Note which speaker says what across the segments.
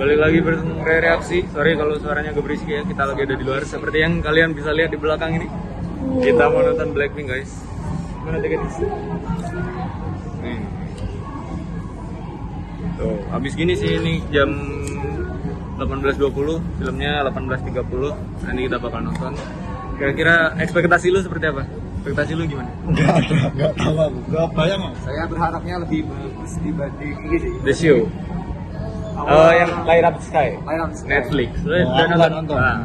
Speaker 1: Balik lagi bersama reaksi. Sorry kalau suaranya agak berisik ya. Kita lagi ada di luar. Seperti yang kalian bisa lihat di belakang ini. Kita mau nonton Blackpink guys. Mana tiketnya? Nih. Tuh, habis gini sih ini jam 18.20, filmnya 18.30. Nanti kita bakal nonton. Kira-kira ekspektasi lu seperti apa? Ekspektasi lu gimana?
Speaker 2: Enggak tahu aku. Enggak bayang.
Speaker 3: Saya berharapnya lebih bagus dibanding ini sih.
Speaker 1: The Show. Yang Light Up the Sky.
Speaker 3: Light Up the Sky.
Speaker 1: Netflix. Lu
Speaker 2: Oh,
Speaker 1: udah
Speaker 2: aku
Speaker 1: nonton?
Speaker 2: nonton.
Speaker 1: Nah,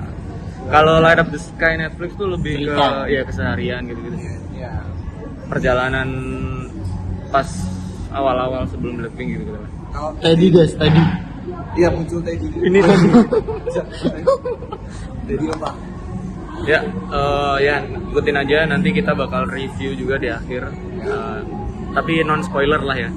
Speaker 1: kalau Light Up the Sky Netflix tuh lebih
Speaker 2: Cerita.
Speaker 1: ke ya keseharian gitu-gitu.
Speaker 3: Iya.
Speaker 1: Perjalanan pas awal-awal sebelum Blackpink gitu kan.
Speaker 3: Kalau
Speaker 2: Teddy guys, Teddy.
Speaker 3: iya muncul Teddy.
Speaker 1: Ini tadi.
Speaker 3: Teddy apa?
Speaker 1: Ya, ya ikutin aja nanti kita bakal review juga di akhir. Tapi non spoiler lah ya.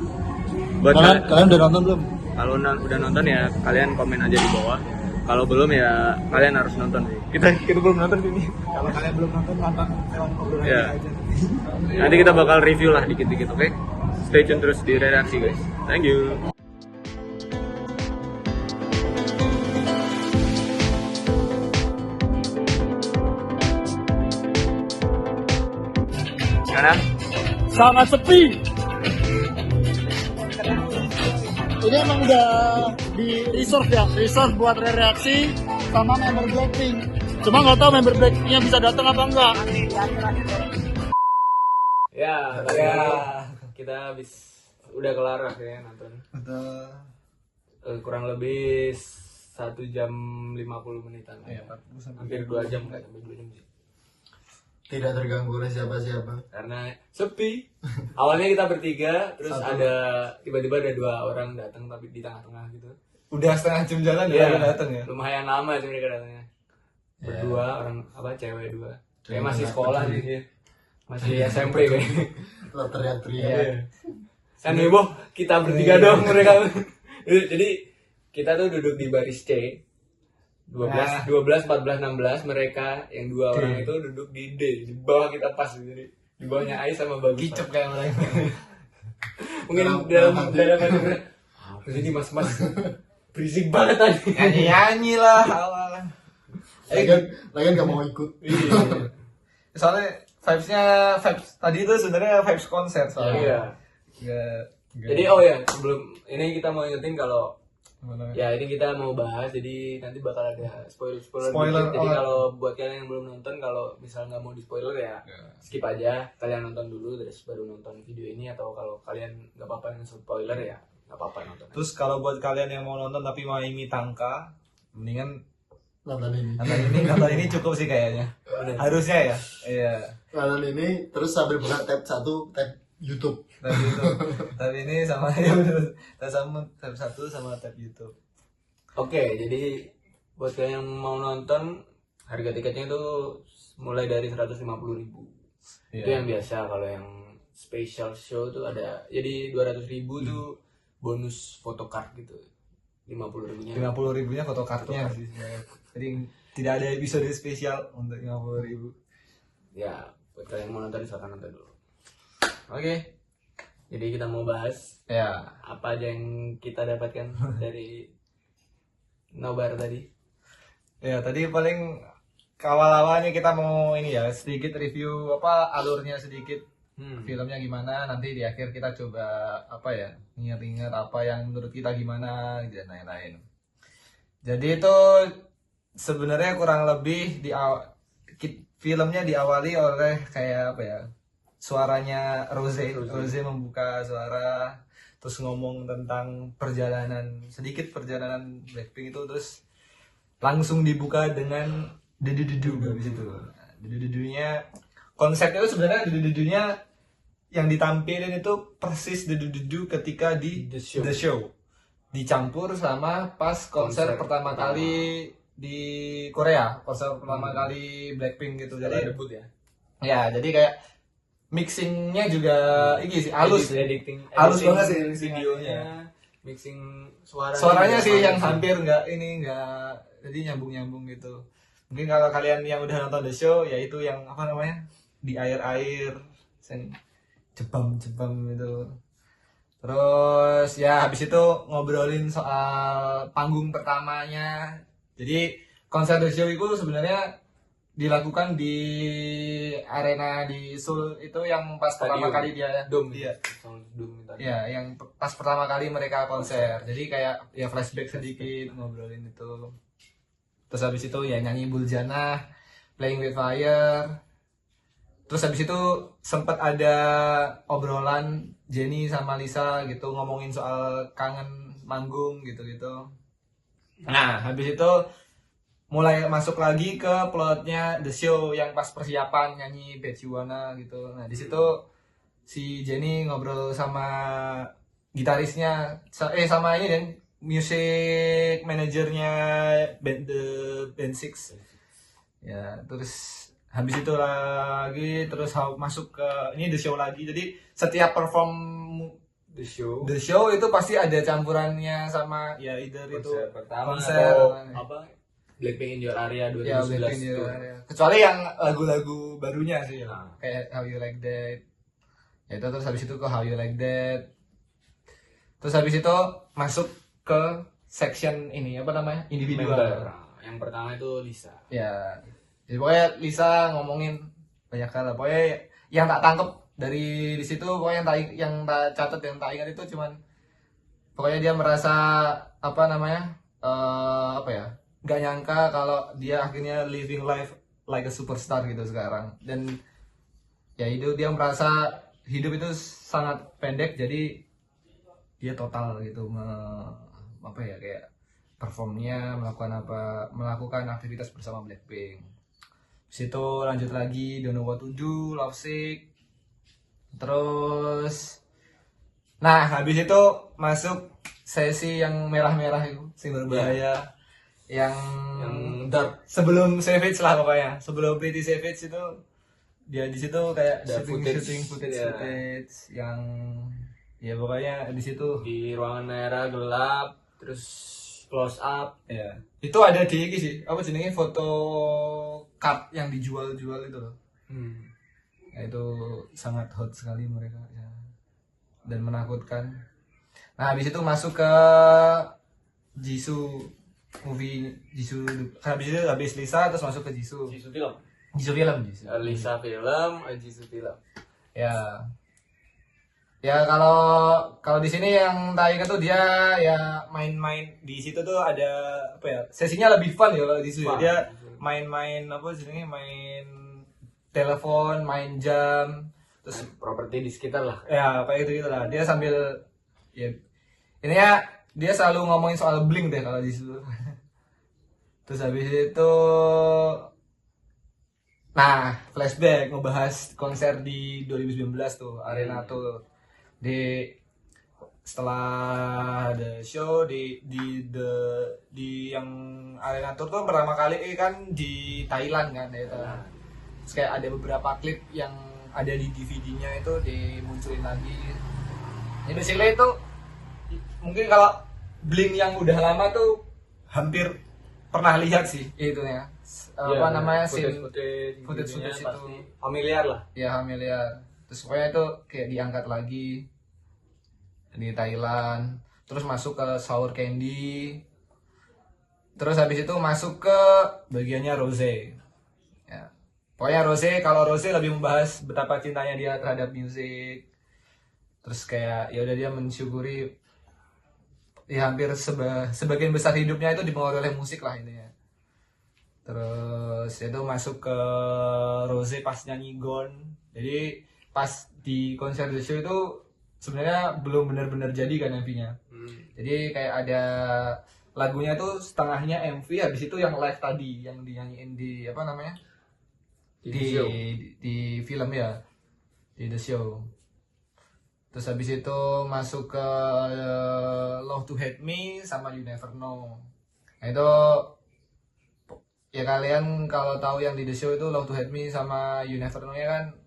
Speaker 1: Buat
Speaker 2: Kalian udah nonton belum?
Speaker 1: kalau udah nonton ya kalian komen aja di bawah. Kalau belum ya kalian harus nonton sih. Kita belum nonton ini.
Speaker 3: Kalau kalian belum nonton lewat obrolan
Speaker 1: Ya.
Speaker 3: aja.
Speaker 1: Nanti kita bakal review lah dikit-dikit, oke? Stay tune terus di redaksi guys. Thank you. Gimana?
Speaker 2: Sangat sepi. Ini emang udah di reserve ya, reserve buat reaksi sama member Blackpink. Cuma nggak tahu member Blackpinknya bisa datang apa enggak.
Speaker 1: Ya, kita habis udah kelar ya nonton. Kurang lebih 1 jam 50 menitan.
Speaker 2: Iya,
Speaker 1: Hampir 2 jam nggak sampai 2 jam sih.
Speaker 2: Tidak terganggu oleh siapa-siapa.
Speaker 1: Karena sepi. Awalnya kita bertiga, terus ada tiba-tiba ada 2 orang datang tapi di tengah-tengah gitu.
Speaker 2: Udah setengah jam jalan
Speaker 1: Iya,
Speaker 2: datang ya.
Speaker 1: lumayan lama sih mereka datangnya. Berdua orang cewek 2. Kayak masih
Speaker 2: Cewek
Speaker 1: sekolah
Speaker 2: peduli.
Speaker 1: gitu ya. Masih SMP kayaknya.
Speaker 2: Lo teriak-teriak.
Speaker 1: Iya. Kan heboh kita bertiga dong mereka. Jadi kita tuh duduk di baris C. 12, 14, 16 mereka yang 2 orang itu duduk di D, di bawah kita pas, jadi di bawahnya Ais sama Bagus.
Speaker 2: Kicep kayak mereka.
Speaker 1: Mungkin dalam hati ini mas berisik banget tadi.
Speaker 2: Nyanyi lah awal. Lagian gak mau ikut. Soalnya vibes tadi itu sebenarnya vibes konser soalnya.
Speaker 1: Iya. Jadi sebelum ini kita mau ingetin kalau ya ini kita mau bahas, jadi nanti bakal ada spoiler dikit. Jadi kalau buat kalian yang belum nonton, kalau misal nggak mau di spoiler ya skip aja, kalian nonton dulu terus baru nonton video ini, atau kalau kalian nggak apa-apa dengan spoiler ya nggak apa-apa nonton.
Speaker 4: Terus kalau buat kalian yang mau nonton tapi mau ini tangka, mendingan
Speaker 2: Nonton ini.
Speaker 4: nonton ini cukup sih kayaknya. Harusnya ya. Iya.
Speaker 2: Nonton ini terus sambil buka tab 1 tab YouTube.
Speaker 4: Tab YouTube. Tab ini sama ya bener. Tab 1 sama tab YouTube.
Speaker 1: Oke, jadi buat kalian yang mau nonton, harga tiketnya itu mulai dari 150.000. Itu yang biasa. Kalau yang special show tuh ada, jadi 200.000 tuh bonus photocard gitu. 50.000-nya
Speaker 4: 50.000-nya fotokartnya sih. Jadi tidak ada episode spesial untuk 50.000.
Speaker 1: ya, buat kalian yang mau nonton silakan nonton dulu. Oke, jadi kita mau bahas
Speaker 4: Ya.
Speaker 1: apa aja yang kita dapatkan dari nobar tadi.
Speaker 4: Ya, tadi paling awal-awalnya kita mau ini ya, sedikit review alurnya sedikit. Filmnya gimana, nanti di akhir kita coba ingat-ingat apa yang menurut kita gimana dan lain-lain. Jadi itu sebenarnya kurang lebih filmnya diawali oleh kayak suaranya Rose membuka suara, terus ngomong tentang perjalanan Blackpink itu, terus langsung dibuka dengan dudu habis itu. Dudunya konsepnya itu sebenarnya dudunya yang ditampilin itu persis dudu ketika di The Show. Dicampur sama pas konser pertama kali di Korea, konser pertama kali Blackpink gitu. Jadi
Speaker 1: Debut ya.
Speaker 4: ya, jadi kayak mixingnya juga ini sih halus
Speaker 1: Halus
Speaker 4: banget sih
Speaker 1: videonya. Mixing
Speaker 4: suaranya
Speaker 1: juga
Speaker 4: sih yang
Speaker 1: halus.
Speaker 4: hampir nggak jadi nyambung gitu. Mungkin kalau kalian yang udah nonton The Show, yaitu yang di air jebam itu Terus ya habis itu ngobrolin soal panggung pertamanya. Jadi konser The Show itu sebenarnya dilakukan di arena di Seoul itu yang pas pertama kali dia
Speaker 1: Dome.
Speaker 4: Iya.
Speaker 1: Dome tadi.
Speaker 4: Ya, yang pas pertama kali mereka konser. Jadi kayak ya flashback sedikit ngobrolin itu. Terus habis itu ya nyanyi Buljana, Playing with Fire. Terus habis itu sempat ada obrolan Jenny sama Lisa gitu ngomongin soal kangen manggung gitu-gitu. Nah, habis itu mulai masuk lagi ke plotnya The Show yang pas persiapan nyanyi Bet You Wanna gitu. Nah, di situ si Jenny ngobrol sama gitarisnya sama ini dan music manajernya band Six. Ya, terus habis itu lagi terus masuk ke ini The Show lagi. Jadi setiap perform
Speaker 1: The Show
Speaker 4: itu pasti ada campurannya sama ya either itu
Speaker 1: konser pertama
Speaker 4: konser
Speaker 1: atau apa Blackpink in Your Area 2011
Speaker 4: ya Blackpink
Speaker 1: tuh.
Speaker 4: kecuali yang lagu-lagu barunya sih ya.
Speaker 1: Nah.
Speaker 4: Kayak How You Like That ya itu. Terus habis itu ke How You Like That, terus habis itu masuk ke section ini apa namanya individual.
Speaker 1: Member. Yang pertama itu Lisa.
Speaker 4: Ya jadi pokoknya Lisa ngomongin banyak hal. Pokoknya yang tak tangkep dari di situ, pokoknya yang tak catat, yang tak ingat itu cuman pokoknya dia merasa apa namanya apa ya, nggak nyangka kalau dia akhirnya living life like a superstar gitu sekarang. Dan ya itu dia merasa hidup itu sangat pendek, jadi dia total gitu apa ya kayak performnya melakukan aktivitas bersama Blackpink. Situ lanjut lagi Don't Know What to Do, Love Sick. Terus nah habis itu masuk sesi yang merah-merah itu, sing berbahaya. Yang
Speaker 1: dark
Speaker 4: sebelum Savage lah pokoknya. Sebelum Pretty Savage itu dia di situ kayak shooting footage yang ya pokoknya di situ
Speaker 1: di ruangan merah gelap terus close up.
Speaker 4: ya. Itu ada di sih apa jenenge foto card yang dijual-jual itu loh. Ya, itu sangat hot sekali mereka ya. Dan menakutkan. Nah, habis itu masuk ke Jisoo movie Jisoo. Habis itu habis Lisa terus masuk ke Jisoo.
Speaker 1: Jisoo film.
Speaker 4: Jisoo film.
Speaker 1: Lisa film, Jisoo film.
Speaker 4: Ya. Ya kalau di sini yang tak ingat tuh dia ya main-main di situ tuh ada apa ya? Sesinya lebih fun ya kalau di situ. Dia main-main apa jenenge, main telepon, main jam, terus
Speaker 1: properti di sekitar lah.
Speaker 4: ya kayak gitu lah. Dia sambil ya ini ya dia selalu ngomongin soal Blink deh kalau di situ. Terus habis itu nah flashback ngebahas konser di 2019 tuh Arena tuh setelah The Show di yang Arena Tour tuh pertama kali kan di Thailand kan ya. Terus kayak ada beberapa klip yang ada di DVD-nya itu dimunculin lagi. Ini basically itu mungkin kalau Blink yang udah lama tuh hampir pernah lihat sih itu ya. Apa namanya footage itu
Speaker 1: familiar lah.
Speaker 4: Ya familiar. Terus pokoknya itu kayak diangkat lagi di Thailand. Terus masuk ke Sour Candy. Terus habis itu masuk ke bagiannya Rose. Ya. Pokoknya kalau Rose lebih membahas betapa cintanya dia terhadap musik. Terus kayak ya udah dia mensyukuri ya hampir sebagian besar hidupnya itu dipengaruhi oleh musik lah intinya. Terus itu masuk ke Rose pas nyanyi Gone. Jadi pas di konser The Show itu sebenarnya belum benar-benar jadi kan MV-nya. Jadi kayak ada lagunya tuh setengahnya MV, habis itu yang live tadi yang dinyanyiin di apa namanya? Di film ya. Di The Show. Terus habis itu masuk ke Love to Hate Me sama You Never Know. Nah itu ya kalian kalau tahu yang di The Show itu Love to Hate Me sama You Never Know ya kan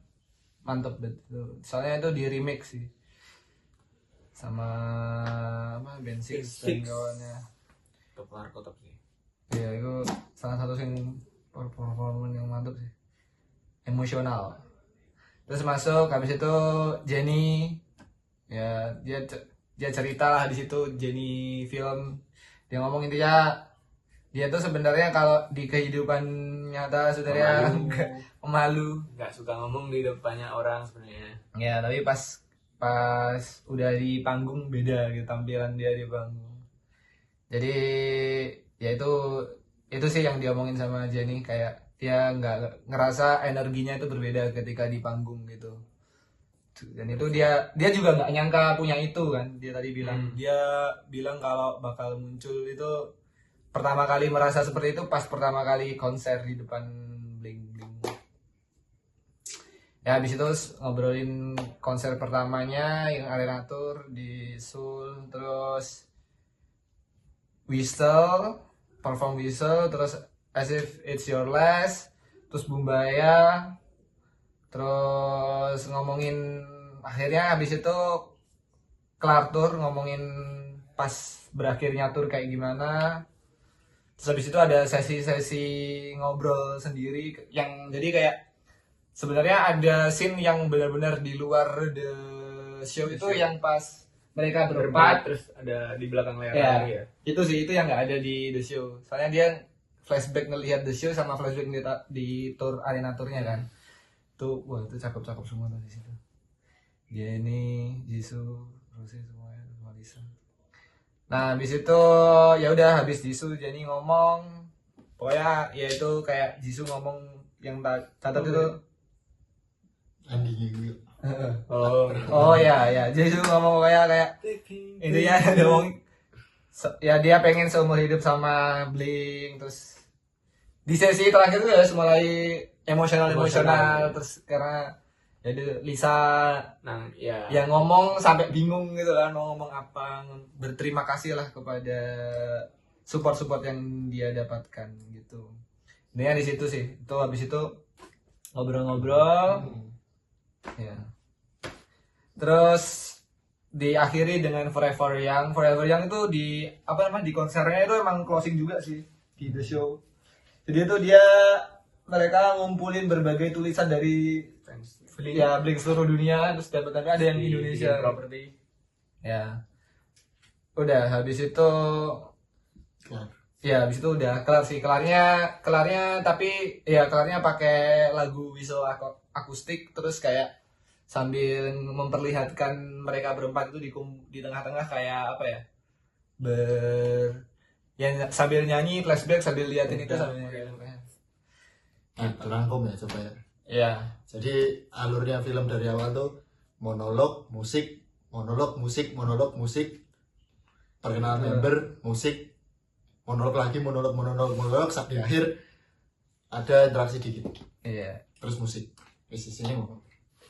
Speaker 4: mantep betul. Soalnya itu di remake sih sama apa band Six dan kawannya.
Speaker 1: Top sih.
Speaker 4: Ya itu salah satu yang performan yang mantep sih. Emosional. Terus masuk habis itu Jenny ya dia dia cerita lah di situ Jenny film. Dia ngomong intinya dia tuh sebenarnya kalau di kehidupan nyata sebenarnya pemalu,
Speaker 1: nggak suka ngomong di depannya orang sebenarnya.
Speaker 4: ya tapi pas udah di panggung beda gitu tampilan dia di panggung. Jadi ya itu sih yang diomongin sama Jenny, kayak dia nggak ngerasa energinya itu berbeda ketika di panggung gitu. Dan itu dia juga nggak nyangka punya itu kan. Dia tadi bilang dia bilang kalau bakal muncul itu pertama kali merasa seperti itu pas pertama kali konser di depan Bling Bling. Ya habis itu ngobrolin konser pertamanya yang Arena Tour di Seoul, terus Whistle, perform Whistle, terus As If It's Your Last, terus Bumbaya, terus ngomongin akhirnya habis itu kelar tour, ngomongin pas berakhirnya tour kayak gimana. Terus habis itu ada sesi-sesi ngobrol sendiri yang jadi kayak sebenarnya ada scene yang benar-benar di luar the show itu yang pas mereka berempat
Speaker 1: Terus ada di belakang layar
Speaker 4: ya,
Speaker 1: ya.
Speaker 4: itu sih itu yang nggak ada di the show. Soalnya dia flashback ngelihat the show sama flashback di tour arena tournya kan. Tuh wah itu cakep-cakep semua tuh di situ. Dia ini Jisoo, Rose semuanya, semua Lisa. Nah habis itu ya udah habis Jisoo Jenny ngomong, pokoknya ya itu kayak Jisoo ngomong yang catat itu.
Speaker 2: Endingnya gue.
Speaker 4: Oh ya Jisoo ngomong kayak intinya dia ngomong ya dia pengen seumur hidup sama Blink, terus di sesi terakhir itu ya mulai emosional terus karena jadi Lisa yang ngomong sampai bingung gitu kan mau ngomong apa, berterima kasih lah kepada support yang dia dapatkan gitu. Intinya di situ sih, itu habis itu ngobrol-ngobrol ya. Terus diakhiri dengan Forever Young itu di di konsernya itu emang closing juga sih di the show. Jadi itu mereka ngumpulin berbagai tulisan dari Blink seluruh dunia, terus dapat ada yang di Indonesia
Speaker 1: property.
Speaker 4: Ya. Udah habis itu ya habis itu udah kelar sih. Kelarnya tapi ya kelarnya pakai lagu visual akustik, terus kayak sambil memperlihatkan mereka berempat itu di tengah-tengah kayak apa ya? Sambil nyanyi flashback sambil liatin itu sambil nyanyi.
Speaker 2: Rangkum ya coba ya.
Speaker 4: Iya.
Speaker 2: Jadi alurnya film dari awal tuh monolog, musik, perkenalan member, musik, monolog lagi, monolog, sampai akhir ada interaksi dikit.
Speaker 4: Iya.
Speaker 2: Terus musik. Sini ngomong.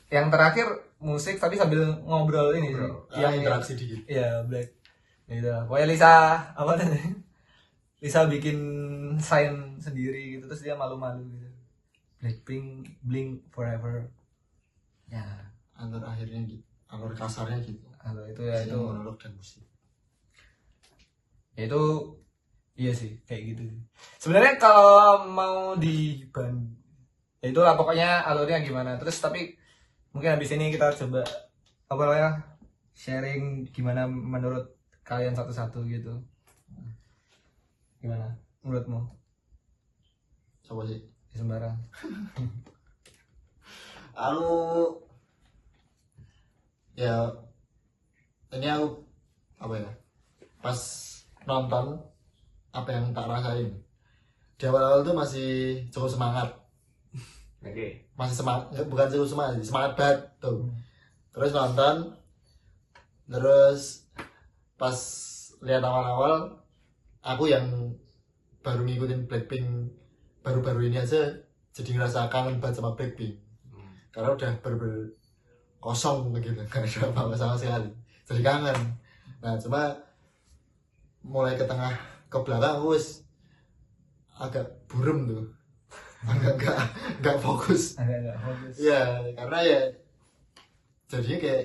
Speaker 4: Yang terakhir musik tapi sambil ngobrol ini sih.
Speaker 2: Yang interaksi dikit.
Speaker 4: Iya, Black. Gitu. Pokoknya Lisa Lisa bikin sign sendiri gitu, terus dia malu-malu gitu. Blackpink, Blink Forever. Ya,
Speaker 2: Alur akhirnya gitu. Alur kasarnya gitu.
Speaker 4: kalau itu ya itu
Speaker 2: monolog dan musik.
Speaker 4: ya itu iya sih kayak gitu. Sebenarnya kalau mau ya itulah pokoknya alurnya gimana. Terus tapi mungkin habis ini kita coba sharing gimana menurut kalian satu-satu gitu. Gimana menurutmu?
Speaker 2: Coba sih.
Speaker 4: Sembarang.
Speaker 2: Ya ini aku pas nonton apa yang tak rasain di awal-awal tuh masih cukup semangat.
Speaker 1: Oke.
Speaker 2: Masih semangat, bukan cukup semangat banget tuh. Terus nonton, terus pas lihat awal-awal aku yang baru ngikutin Blackpink baru-baru ini aja jadi ngerasa kangen banget sama Blackpink. Karena udah kosong begitu, gak ada apa-apa sama sekali. Jadi kangen. Nah cuma mulai ke tengah ke belakang aku agak burem tuh. Agak gak fokus. Ya karena ya jadinya kayak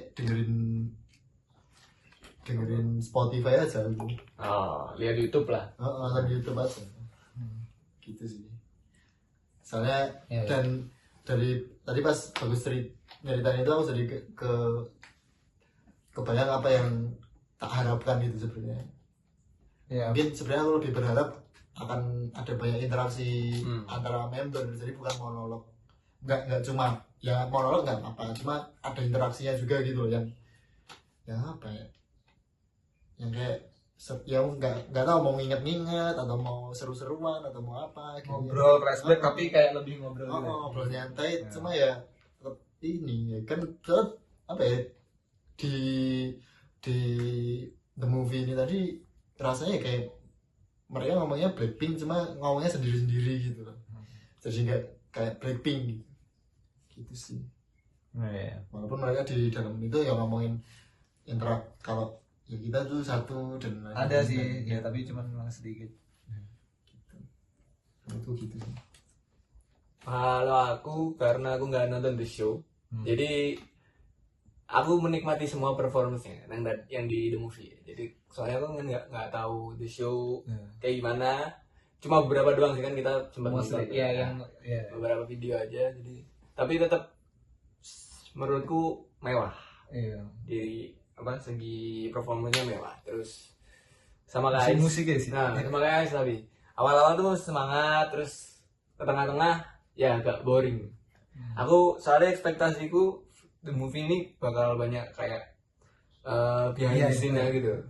Speaker 2: dengerin Spotify aja gitu.
Speaker 1: Oh, lihat YouTube lah.
Speaker 2: Lihat YouTube aja. Gitu sih. Soalnya dan dari tadi pas bagus nyeritain itu aku jadi kebayang apa yang tak harapkan itu sebenarnya.
Speaker 4: Ya.
Speaker 2: Mungkin sebenarnya aku lebih berharap akan ada banyak interaksi antara member, jadi bukan monolog. Nggak cuma ya monolog nggak apa, cuma ada interaksinya juga gitu loh, yang apa ya, yang kayak yang nggak tahu mau nginget-nginget atau mau seru-seruan atau mau apa gitu.
Speaker 4: Ngobrol flashback tapi kayak lebih ngobrol gitu.
Speaker 2: Ngobrol nyantai, cuma ya tetap ini ya kan tetap apa ya, di The Movie ini tadi rasanya kayak mereka ngomongnya Blackpink cuma ngomongnya sendiri-sendiri gitu loh, jadi nggak kayak Blackpink gitu sih.
Speaker 4: Iya.
Speaker 2: Walaupun mereka di dalam itu ya ngomongin kalau ya kita tuh satu dan
Speaker 4: Ada sih, ya tapi cuma memang sedikit.
Speaker 2: itu gitu sih.
Speaker 1: Kalau aku karena aku nggak nonton The Show, jadi aku menikmati semua performance-nya yang di The Movie. Jadi soalnya aku nggak tahu The Show kayak gimana, cuma beberapa doang sih kan kita sempat nonton. Beberapa video aja. Jadi tapi tetap menurutku mewah.
Speaker 4: Iya.
Speaker 1: Di segi performanya mewah. Terus sama guys.
Speaker 4: Musiknya sih.
Speaker 1: Nah, sama guys tapi awal-awal tuh semangat, terus ke tengah-tengah ya agak boring. Aku soalnya ekspektasiku The Movie ini bakal banyak kayak behind the scene-nya gitu.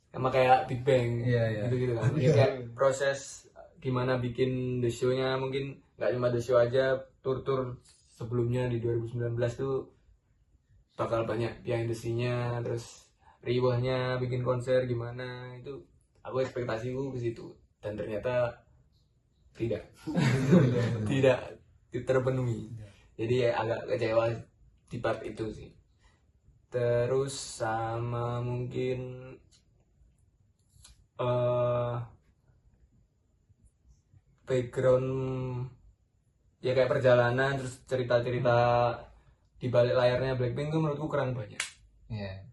Speaker 1: Sama kayak Big Bang gitu-gitu kan. Jadi kayak proses gimana bikin The Show-nya, mungkin nggak cuma The Show aja, tur-tur sebelumnya di 2019 tuh bakal banyak behind the scene-nya, terus riwahnya bikin konser gimana, itu aku ekspektasiku ke situ, dan ternyata tidak terpenuhi. Jadi ya agak kecewa di part itu sih. Terus sama mungkin background ya kayak perjalanan, terus cerita-cerita di balik layarnya Blackpink tuh menurutku kurang banyak.
Speaker 4: Iya.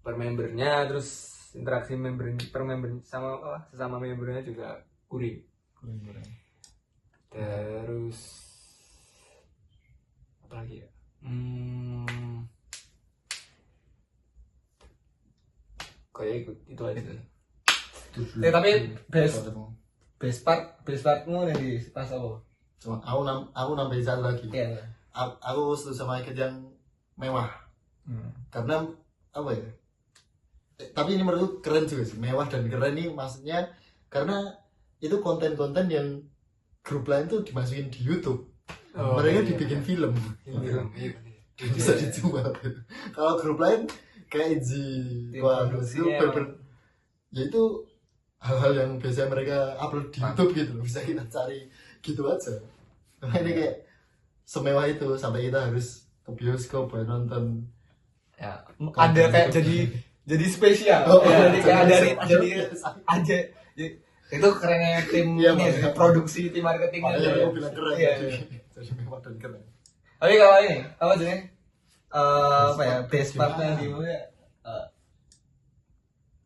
Speaker 1: Per membernya, terus interaksi per member sama sesama membernya juga kurang. Terus apa lagi ya? Kayak itu aja.
Speaker 4: Tapi best partmu nih di pas apa?
Speaker 2: Cuma aku nambahin satu lagi.
Speaker 4: Iya.
Speaker 2: Aku setuju sama Ikut yang mewah. Karena apa ya? Tapi ini menurutku keren juga sih. Mewah dan keren ini maksudnya karena itu konten-konten yang grup lain tuh dimasukin di YouTube. Mereka dibikin film. Bisa dijual. Kalau grup lain kayak Izzy, itu ya itu hal-hal yang biasa mereka upload di YouTube gitu loh. Bisa kita cari gitu aja. Karena ini kayak semewah itu sampai kita harus ke bioskop buat nonton.
Speaker 4: Ya, ada kayak jadi spesial. Jadi kayak jadi aja. Itu kerennya tim produksi, tim marketingnya.
Speaker 2: Makanya aku bilang keren. Jadi mewah dan keren.
Speaker 4: Tapi kalau ini apa sih? Apa ya, best partnya di mana?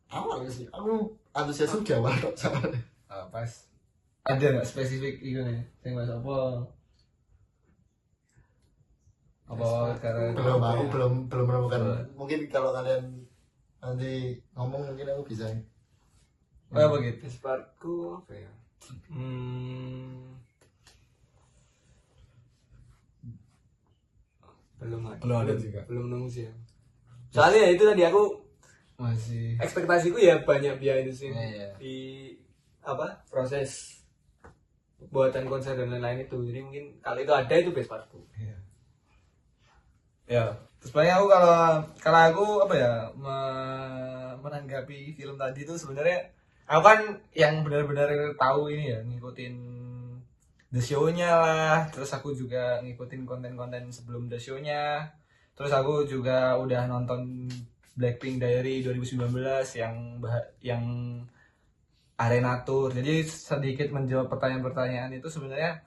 Speaker 2: Awal sih, aku antusias di awal kok soalnya.
Speaker 4: Pas ada nggak spesifik itu nih? Yang mas apa karena
Speaker 2: aku belum menemukan. Mungkin kalau kalian nanti ngomong mungkin aku bisa.
Speaker 4: apa gitu?
Speaker 1: Best partku apa ya? Belum ada juga. Belum nemu sih ya. Soalnya ya itu tadi aku
Speaker 4: Masih
Speaker 1: ekspektasiku ya banyak behind the scene di proses buatan konser dan lain-lain itu. Jadi mungkin kalau itu ada, itu best partku.
Speaker 4: ya. Terus paling aku kalau aku apa ya menanggapi film tadi itu sebenarnya aku kan yang benar-benar tahu ini ya, ngikutin The Show-nya lah, terus aku juga ngikutin konten-konten sebelum The Show-nya, terus aku juga udah nonton Blackpink Diary 2019 yang Arena Tour. Jadi sedikit menjawab pertanyaan-pertanyaan itu sebenarnya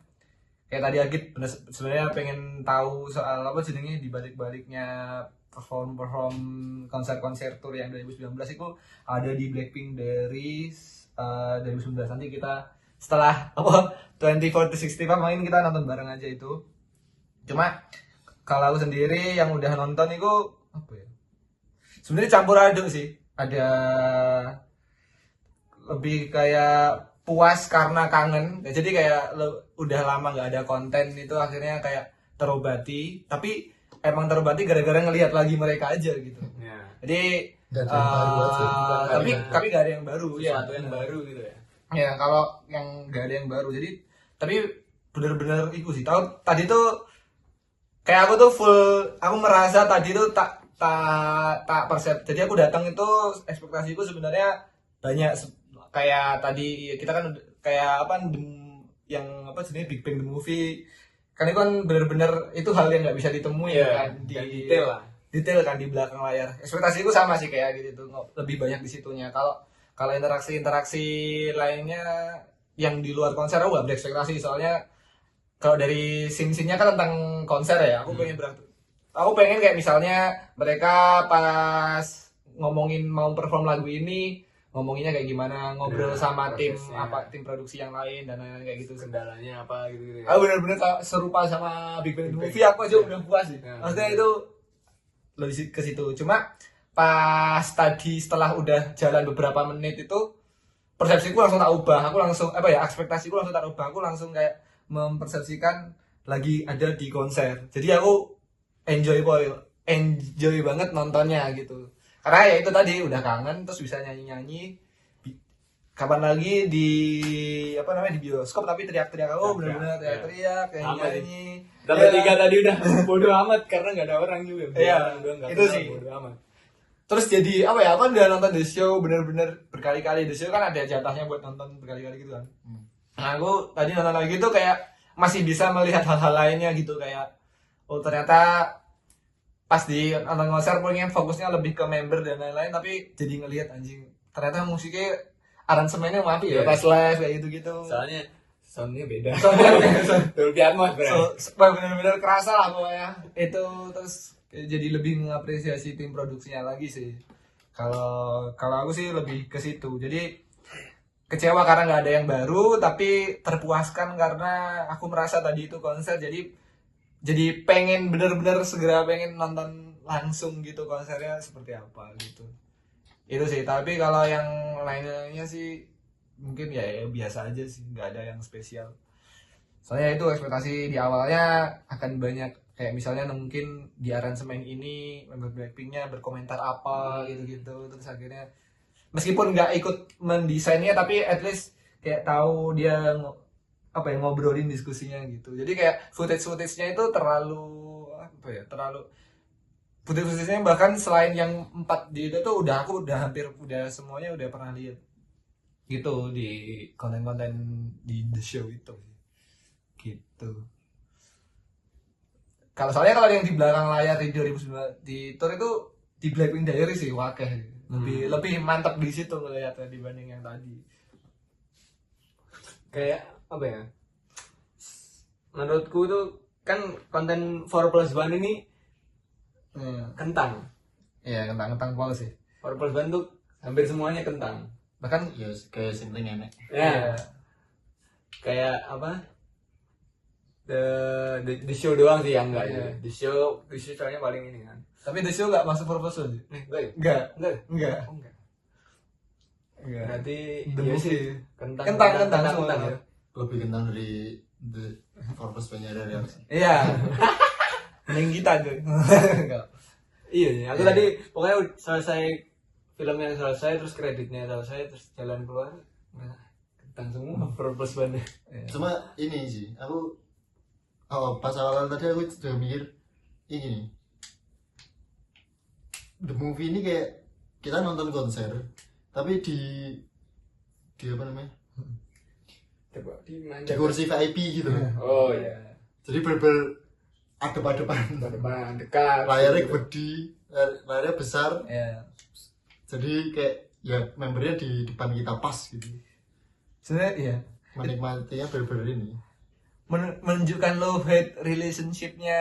Speaker 4: kayak tadi Agit sebenarnya pengen tahu soal apa jenenge di balik-baliknya perform konser-konser tour yang 2019 itu ada di Blackpink dari 2019. Nanti kita setelah 24 to 65 main kita nonton bareng aja itu. Cuma kalau aku sendiri yang udah nonton itu apa ya? Sebenarnya campur aduk sih. ada lebih kayak puas karena kangen. Jadi kayak udah lama nggak ada konten itu akhirnya kayak terobati. Tapi emang terobati gara-gara ngelihat lagi mereka aja gitu.
Speaker 1: Ya.
Speaker 4: Jadi
Speaker 2: Nggak ada yang baru aja.
Speaker 4: tapi nggak ada yang baru ya.
Speaker 1: Sesuatu yang baru gitu ya.
Speaker 4: Ya kalau yang nggak ada yang baru. Jadi tapi bener-bener itu sih. Tahu tadi tuh kayak aku tuh full. Aku merasa tadi tuh tak persep. Jadi aku datang itu ekspektasiku sebenarnya banyak. Kayak tadi kita kan kayak apa yang apa jenis Big Bang the Movie kan itu kan bener-bener itu hal yang nggak bisa ditemui
Speaker 1: Iya,
Speaker 4: kan
Speaker 1: dan detail lah.
Speaker 4: detail kan di belakang layar. Ekspektasiku sama sih kayak gitu tuh, lebih banyak di situnya. Kalau interaksi lainnya yang di luar konser aku gak berekspektasi, soalnya kalau dari scene-nya kan tentang konser ya. Aku pengen kayak misalnya mereka pas ngomongin mau perform lagu ini ngomonginnya kayak gimana, ngobrol sama tim produksi yang lain dan lain-lain kayak gitu.
Speaker 1: Kendalanya apa gitu ya.
Speaker 4: Aku benar-benar serupa sama Big Bang The Movie, aku aja udah puas sih. Maksudnya itu lebih ke situ. Cuma pas tadi setelah udah jalan beberapa menit itu persepsiku langsung tak ubah. Aku langsung ekspektasiku langsung tak ubah. Aku langsung kayak mempersepsikan lagi ada di konser. Jadi aku enjoy banget nontonnya gitu. Karena ya itu tadi udah kangen terus bisa nyanyi-nyanyi. Kapan lagi di di bioskop tapi teriak-teriak aku benar-benar teriak-teriak nyanyi.
Speaker 1: Tapi tiga tadi udah bodo amat karena nggak ada orang juga.
Speaker 4: Iya, itu sih.
Speaker 1: Bodo amat.
Speaker 4: Terus jadi aku kan udah nonton The Show bener-bener berkali-kali. The Show kan ada jatahnya buat nonton berkali-kali gitu kan. Nah aku tadi nonton lagi tuh kayak masih bisa melihat hal-hal lainnya gitu, kayak oh ternyata pas di nonton konser pengen fokusnya lebih ke member dan lain-lain, tapi jadi ngelihat anjing ternyata musiknya aransemennya mati ya pas live kayak gitu-gitu.
Speaker 1: Soalnya soundnya beda.
Speaker 4: Dolby Atmos bener-bener kerasa lah pokoknya itu. Terus jadi lebih mengapresiasi tim produksinya lagi sih. Kalau aku sih lebih ke situ. Jadi kecewa karena nggak ada yang baru, tapi terpuaskan karena aku merasa tadi itu konser. Jadi pengen bener-bener segera pengen nonton langsung gitu konsernya seperti apa gitu. Itu sih. Tapi kalau yang lainnya sih mungkin ya biasa aja sih, nggak ada yang spesial. Soalnya itu ekspektasi di awalnya akan banyak. Kayak misalnya mungkin di aransemen ini member Blackpinknya berkomentar apa gitu-gitu. Terus akhirnya meskipun nggak ikut mendesainnya tapi at least kayak tahu dia ngobrolin diskusinya gitu. Jadi kayak footage-nya itu terlalu footage-nya bahkan selain yang 4 di itu tuh aku udah hampir semuanya udah pernah lihat gitu di konten-konten di The Show itu gitu. Kalau yang di belakang layar di 2019 di tour itu di Blackpink Diaries sih wakeh lebih mantap di situ ngelihatnya dibanding yang tadi.
Speaker 1: Kayak apa ya? Menurutku tuh kan konten 4+1 ini kentang.
Speaker 4: Iya, kentang pol sih.
Speaker 1: 4+1 tuh hampir semuanya kentang.
Speaker 2: Bahkan ya kayak sinting enek.
Speaker 1: Ya. Kayak apa? The Show doang sih yang enggak ya. The Show soalnya paling ini kan.
Speaker 4: Tapi The Show enggak masuk 4+1 sih. Enggak.
Speaker 1: Berarti
Speaker 4: iya sih.
Speaker 1: Kentang
Speaker 4: ya.
Speaker 2: Lebih kentang dari The Corpus Penyadar ya.
Speaker 4: Iya. Mending kita tuh.
Speaker 1: Iya, aku tadi pokoknya selesai filmnya selesai terus kreditnya selesai terus jalan keluar kentang semua 4+1.
Speaker 2: Cuma ini sih, aku pas awal tadi aku sudah mikir ini The Movie ini kayak kita nonton konser tapi di apa namanya? Di kursi VIP gitu.
Speaker 1: Oh iya.
Speaker 2: Jadi bener-bener adep-adepan.
Speaker 1: Dekat.
Speaker 2: Layarnya gede, layarnya besar.
Speaker 4: Iya.
Speaker 2: Jadi kayak ya membernya di depan kita pas gitu.
Speaker 4: Sebenarnya iya.
Speaker 2: Menikmatinya bener-bener ini.
Speaker 4: Menunjukkan love hate relationship-nya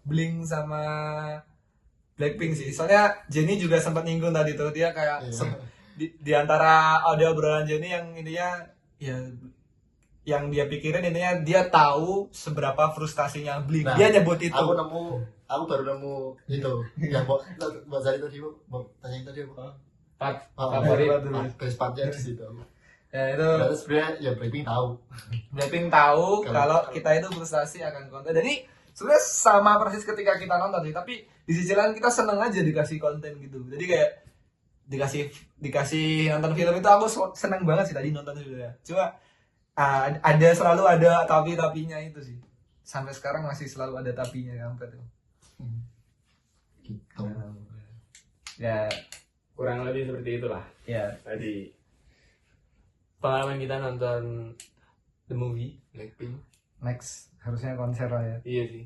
Speaker 4: Blink sama Blackpink sih. Soalnya Jennie juga sempat nyinggung tadi tuh, dia kayak di antara ada obrolan Jennie yang intinya ya yang dia pikirin intinya dia tahu seberapa frustasinya Blink.
Speaker 2: Nah,
Speaker 4: dia nyebut itu.
Speaker 2: Aku baru nemu itu. Yang buat Zari tadi, mau tanya yang tadi apa?
Speaker 1: favorit.
Speaker 2: best partnya di situ.
Speaker 4: Ya itu
Speaker 2: Terus sebenarnya ya Blackpink tahu.
Speaker 4: Blackpink tahu kalau kita itu frustasi akan konten. Jadi sebenarnya sama persis ketika kita nonton sih, tapi di sisi lain kita seneng aja dikasih konten gitu. Jadi kayak dikasih nonton film itu aku seneng banget sih tadi nonton juga. Cuma selalu ada tapi-tapinya itu sih. Sampai sekarang masih selalu ada tapinya kampret itu.
Speaker 2: Gitu.
Speaker 4: Ya,
Speaker 1: Kurang lebih seperti itulah
Speaker 4: ya.
Speaker 1: tadi pengalaman kita nonton the movie Blackpink.
Speaker 4: Next harusnya konser lah ya.
Speaker 1: Iya sih.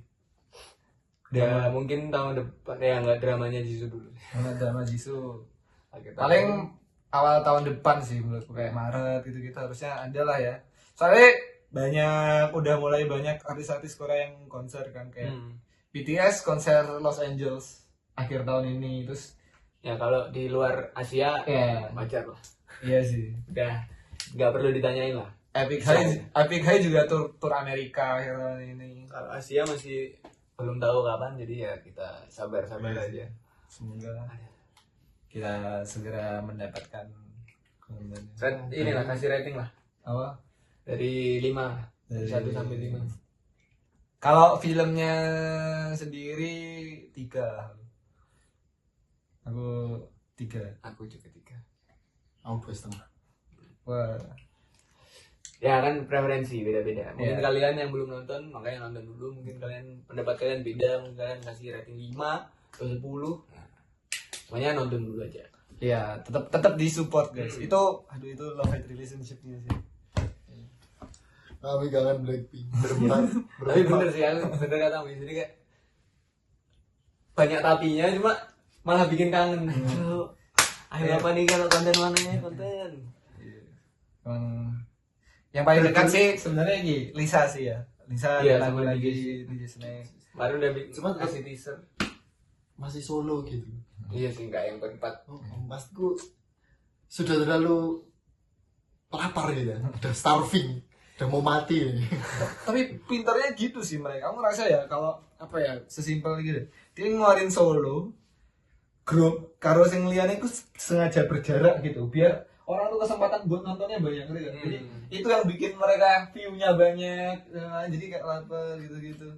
Speaker 1: Ya mungkin tahun depan ya nggak dramanya Jisoo dulu.
Speaker 4: Mana drama Jisoo.
Speaker 1: Akhir
Speaker 4: Paling
Speaker 1: tahun.
Speaker 4: awal tahun depan sih menurutku kayak Maret gitu-gitu harusnya ada lah ya. Soalnya udah mulai banyak artis-artis Korea yang konser kan kayak BTS konser Los Angeles akhir tahun ini. Terus
Speaker 1: Ya kalau di luar Asia
Speaker 4: ya
Speaker 1: wajar lah.
Speaker 4: iya sih.
Speaker 1: Udah nggak perlu ditanyain lah.
Speaker 4: Epic High juga tur Amerika akhir tahun ini.
Speaker 1: Kalau Asia masih belum tahu kapan, jadi ya kita sabar-sabar aja.
Speaker 4: Semoga kita segera mendapatkan konten.
Speaker 1: Inilah kasih rating lah
Speaker 4: Apa?
Speaker 1: dari 5
Speaker 4: Dari
Speaker 1: 1 sampai 5.
Speaker 4: Kalau filmnya sendiri 3. Aku 3.
Speaker 1: Aku juga 3.
Speaker 2: Aku 2,5.
Speaker 4: Wah.
Speaker 1: Ya kan preferensi beda-beda. Mungkin
Speaker 4: Iya.
Speaker 1: kalian yang belum nonton makanya nonton dulu. Mungkin kalian pendapat kalian beda. Mungkin kalian kasih rating 5 atau 10. Nah, pokoknya nonton dulu aja.
Speaker 4: Iya, tetap disupport guys. Itu love hate relationship-nya sih.
Speaker 2: Kami kangen Blackpink.
Speaker 1: Tapi bener sih, bener kata Wis. Jadi kayak banyak tapinya cuma malah bikin kangen. Ayo apa nih kalau konten mananya konten?
Speaker 4: Emang yang paling dekat sih sebenarnya Lisa sih ya. Lisa
Speaker 1: Iya,
Speaker 4: lagu
Speaker 1: sama
Speaker 4: lagi di Disney.
Speaker 1: Baru udah bikin
Speaker 2: Cuma
Speaker 1: kasih teaser.
Speaker 2: Masih solo gitu.
Speaker 1: Iya sih, nggak yang berempat.
Speaker 2: Maksudku sudah terlalu lapar gitu ya. Udah starving. Udah mau mati ini.
Speaker 4: Tapi pintarnya gitu sih mereka. Kamu ngerasa ya kalau apa ya sesimpel gitu. Dia ngeluarin solo grup karo sing liyane iku sengaja berjarak gitu biar orang tuh kesempatan buat nontonnya banyak gitu kan. Jadi itu yang bikin mereka view-nya banyak. Jadi kayak apa gitu-gitu.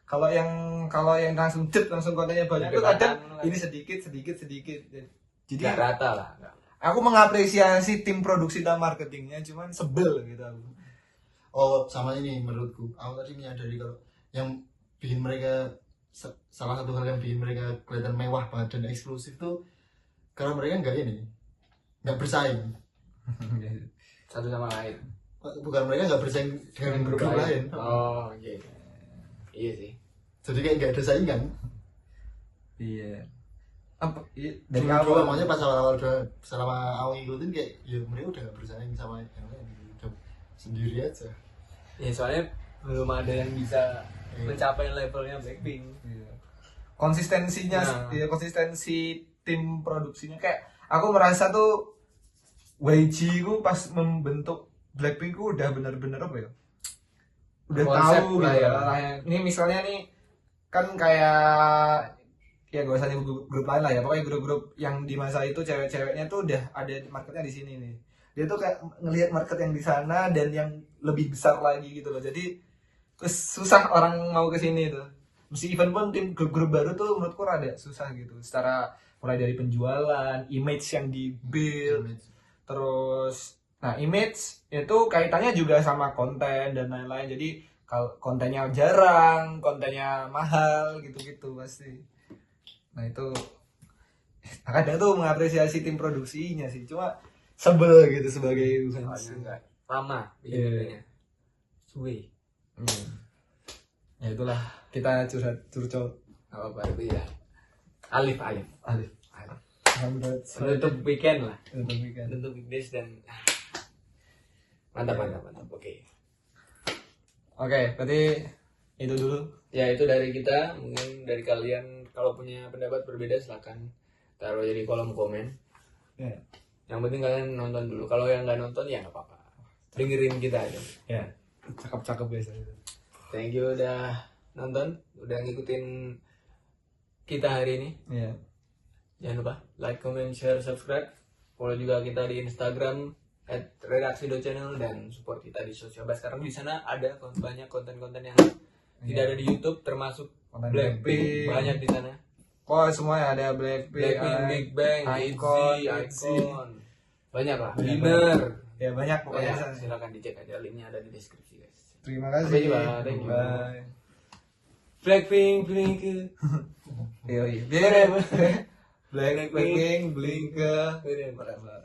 Speaker 4: Kalau yang langsung langsung kontennya banyak itu kadang ini sedikit. Jadi
Speaker 1: Nggak rata lah.
Speaker 4: aku mengapresiasi tim produksi dan marketingnya, cuman sebel gitu aku.
Speaker 2: Oh, sama ini menurutku. Aku tadi menyadari kalau yang bikin mereka salah satu hal yang bikin mereka kelihatan mewah banget dan eksklusif tuh karena mereka nggak bersaing.
Speaker 1: Satu sama lain.
Speaker 2: Bukan mereka nggak bersaing dengan grup lain.
Speaker 1: Oh, iya. Iya sih.
Speaker 2: Jadi kayak nggak ada saingan.
Speaker 4: Iya. Apa?
Speaker 2: Dari awal makanya pas awal-awal selama awal ngikutin kayak ya mereka udah nggak bersaing sama yang lain, udah sendiri aja.
Speaker 1: Ya soalnya belum ada yang bisa mencapai levelnya Blackpink.
Speaker 4: Iya. Konsistensinya,
Speaker 1: Nah.
Speaker 4: konsistensi tim produksinya kayak aku merasa tuh YG ku pas membentuk Blackpink ku udah bener-bener apa ya? Udah
Speaker 1: Konsep
Speaker 4: tahu
Speaker 1: lah
Speaker 4: gitu
Speaker 1: ya.
Speaker 4: ya. Ini misalnya nih kan kayak ya gak usah nyebut grup lain lah ya. Pokoknya grup-grup yang di masa itu cewek-ceweknya tuh udah ada marketnya di sini nih. Dia tuh kayak ngelihat market yang di sana dan yang lebih besar lagi gitu loh. Jadi terus susah orang mau ke sini tuh. Mesti event pun tim grup-grup baru tuh menurutku rada susah gitu. Secara mulai dari penjualan, image yang di-build, terus nah image itu kaitannya juga sama konten dan lain-lain. Jadi kalau kontennya jarang, kontennya mahal gitu-gitu pasti. Nah itu kadang tuh mengapresiasi tim produksinya sih. Cuma sebel gitu sebagai fans.
Speaker 1: Soalnya enggak lama
Speaker 4: Iya.
Speaker 1: bikinnya. Suwe.
Speaker 4: Ya itulah kita curcol.
Speaker 1: Apa itu ya? Alif.
Speaker 4: Alif.
Speaker 1: Untuk weekend lah.
Speaker 4: Untuk weekend.
Speaker 1: Untuk weekdays dan mantap. Oke.
Speaker 4: Oke, berarti itu dulu.
Speaker 1: Ya itu dari kita. Mungkin dari kalian kalau punya pendapat berbeda silakan taruh di kolom komen.
Speaker 4: Ya.
Speaker 1: Yang penting kalian nonton dulu. Kalau yang nggak nonton ya nggak apa-apa. Dengerin kita aja.
Speaker 4: Ya. Cakep-cakep guys.
Speaker 1: Thank you udah nonton, udah ngikutin kita hari ini.
Speaker 4: Iya.
Speaker 1: Jangan lupa like, comment, share, subscribe. Follow juga kita di Instagram @redaksi.channel dan support kita di sosial bus karena di sana ada banyak konten-konten yang tidak ada di YouTube termasuk
Speaker 4: Konten
Speaker 1: Blackpink banyak di sana.
Speaker 4: Oh semuanya ada Blackpink,
Speaker 1: Big Bang,
Speaker 4: Icon,
Speaker 1: Icon, banyak lah. Winner.
Speaker 4: ya banyak pokoknya.
Speaker 1: Ya, silakan dicek aja linknya ada di deskripsi guys.
Speaker 4: Terima
Speaker 1: Sampai
Speaker 4: kasih.
Speaker 1: jumpa, thank you.
Speaker 4: Bye.
Speaker 1: Blackpink, Blink.
Speaker 4: Yoi. Blackpink, Blink ke.
Speaker 1: Whatever.